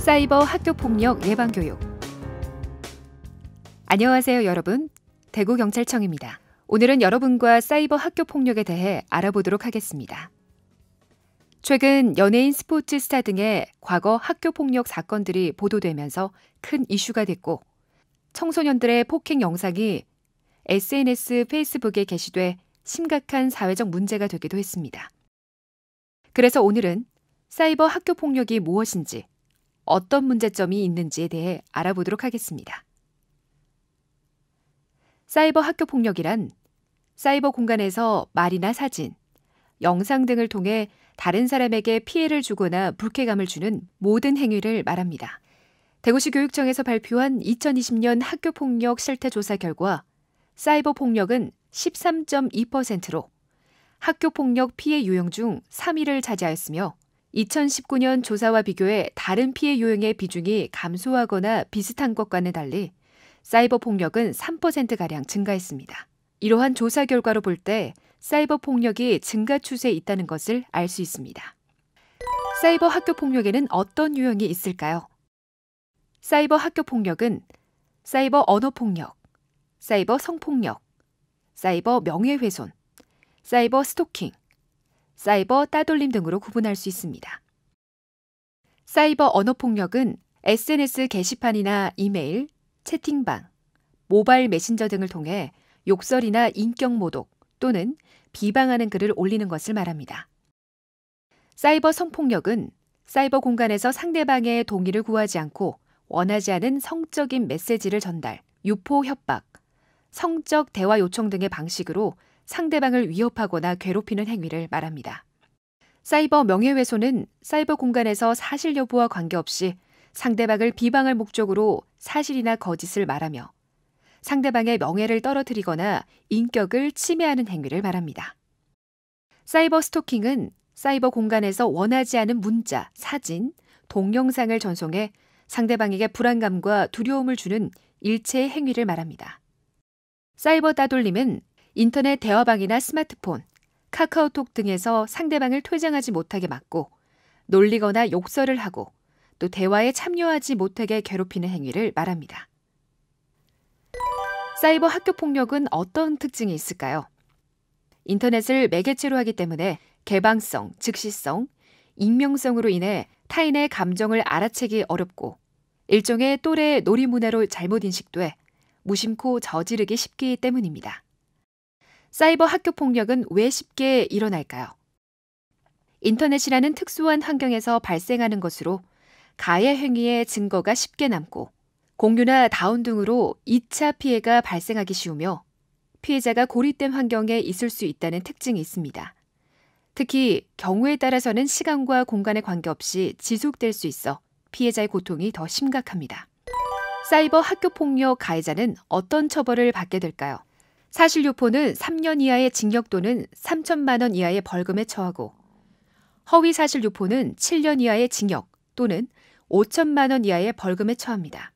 사이버 학교폭력 예방교육. 안녕하세요, 여러분. 대구경찰청입니다. 오늘은 여러분과 사이버 학교폭력에 대해 알아보도록 하겠습니다. 최근 연예인, 스포츠 스타 등의 과거 학교폭력 사건들이 보도되면서 큰 이슈가 됐고, 청소년들의 폭행 영상이 SNS, 페이스북에 게시돼 심각한 사회적 문제가 되기도 했습니다. 그래서 오늘은 사이버 학교폭력이 무엇인지, 어떤 문제점이 있는지에 대해 알아보도록 하겠습니다. 사이버 학교폭력이란 사이버 공간에서 말이나 사진, 영상 등을 통해 다른 사람에게 피해를 주거나 불쾌감을 주는 모든 행위를 말합니다. 대구시 교육청에서 발표한 2020년 학교폭력 실태조사 결과 사이버 폭력은 13.2%로 학교폭력 피해 유형 중 3위를 차지하였으며 2019년 조사와 비교해 다른 피해 유형의 비중이 감소하거나 비슷한 것과는 달리 사이버 폭력은 3%가량 증가했습니다. 이러한 조사 결과로 볼 때 사이버 폭력이 증가 추세에 있다는 것을 알 수 있습니다. 사이버 학교 폭력에는 어떤 유형이 있을까요? 사이버 학교 폭력은 사이버 언어 폭력, 사이버 성폭력, 사이버 명예훼손, 사이버 스토킹, 사이버 따돌림 등으로 구분할 수 있습니다. 사이버 언어 폭력은 SNS 게시판이나 이메일, 채팅방, 모바일 메신저 등을 통해 욕설이나 인격 모독 또는 비방하는 글을 올리는 것을 말합니다. 사이버 성폭력은 사이버 공간에서 상대방의 동의를 구하지 않고 원하지 않은 성적인 메시지를 전달, 유포 협박, 성적 대화 요청 등의 방식으로 상대방을 위협하거나 괴롭히는 행위를 말합니다. 사이버 명예훼손은 사이버 공간에서 사실 여부와 관계없이 상대방을 비방할 목적으로 사실이나 거짓을 말하며 상대방의 명예를 떨어뜨리거나 인격을 침해하는 행위를 말합니다. 사이버 스토킹은 사이버 공간에서 원하지 않은 문자, 사진, 동영상을 전송해 상대방에게 불안감과 두려움을 주는 일체의 행위를 말합니다. 사이버 따돌림은 인터넷 대화방이나 스마트폰, 카카오톡 등에서 상대방을 퇴장하지 못하게 막고 놀리거나 욕설을 하고 또 대화에 참여하지 못하게 괴롭히는 행위를 말합니다. 사이버 학교폭력은 어떤 특징이 있을까요? 인터넷을 매개체로 하기 때문에 개방성, 즉시성, 익명성으로 인해 타인의 감정을 알아채기 어렵고 일종의 또래 놀이문화로 잘못 인식돼 무심코 저지르기 쉽기 때문입니다. 사이버 학교폭력은 왜 쉽게 일어날까요? 인터넷이라는 특수한 환경에서 발생하는 것으로 가해 행위의 증거가 쉽게 남고 공유나 다운 등으로 2차 피해가 발생하기 쉬우며 피해자가 고립된 환경에 있을 수 있다는 특징이 있습니다. 특히 경우에 따라서는 시간과 공간에 관계없이 지속될 수 있어 피해자의 고통이 더 심각합니다. 사이버 학교폭력 가해자는 어떤 처벌을 받게 될까요? 사실 유포는 3년 이하의 징역 또는 3천만 원 이하의 벌금에 처하고 허위 사실 유포는 7년 이하의 징역 또는 5천만 원 이하의 벌금에 처합니다.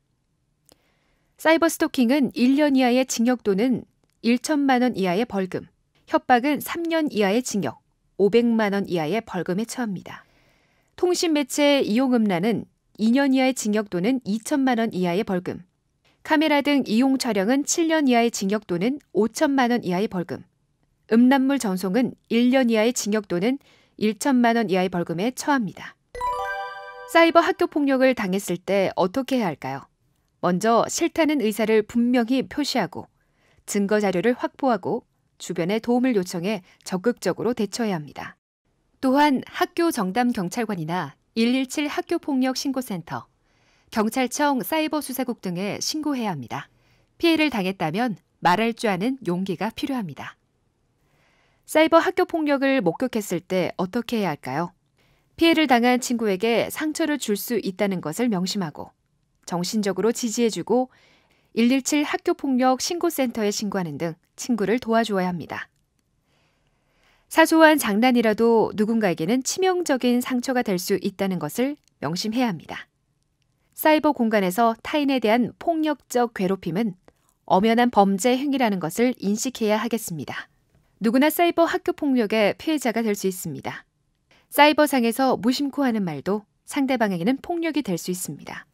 사이버 스토킹은 1년 이하의 징역 또는 1천만 원 이하의 벌금, 협박은 3년 이하의 징역, 500만 원 이하의 벌금에 처합니다. 통신 매체 이용 음란은 2년 이하의 징역 또는 2천만 원 이하의 벌금, 카메라 등 이용 촬영은 7년 이하의 징역 또는 5천만 원 이하의 벌금, 음란물 전송은 1년 이하의 징역 또는 1천만 원 이하의 벌금에 처합니다. 사이버 학교폭력을 당했을 때 어떻게 해야 할까요? 먼저 싫다는 의사를 분명히 표시하고 증거 자료를 확보하고 주변에 도움을 요청해 적극적으로 대처해야 합니다. 또한 학교 정담 경찰관이나 117 학교폭력 신고센터, 경찰청 사이버수사국 등에 신고해야 합니다. 피해를 당했다면 말할 줄 아는 용기가 필요합니다. 사이버 학교폭력을 목격했을 때 어떻게 해야 할까요? 피해를 당한 친구에게 상처를 줄 수 있다는 것을 명심하고 정신적으로 지지해주고 117 학교폭력 신고센터에 신고하는 등 친구를 도와주어야 합니다. 사소한 장난이라도 누군가에게는 치명적인 상처가 될 수 있다는 것을 명심해야 합니다. 사이버 공간에서 타인에 대한 폭력적 괴롭힘은 엄연한 범죄 행위라는 것을 인식해야 하겠습니다. 누구나 사이버 학교폭력의 피해자가 될 수 있습니다. 사이버상에서 무심코 하는 말도 상대방에게는 폭력이 될 수 있습니다.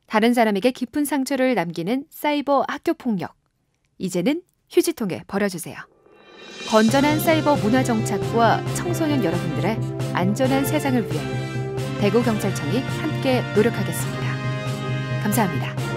다른 사람에게 깊은 상처를 남기는 사이버 학교 폭력. 이제는 휴지통에 버려주세요. 건전한 사이버 문화정착부와 청소년 여러분들의 안전한 세상을 위해 대구경찰청이 함께 노력하겠습니다. 감사합니다.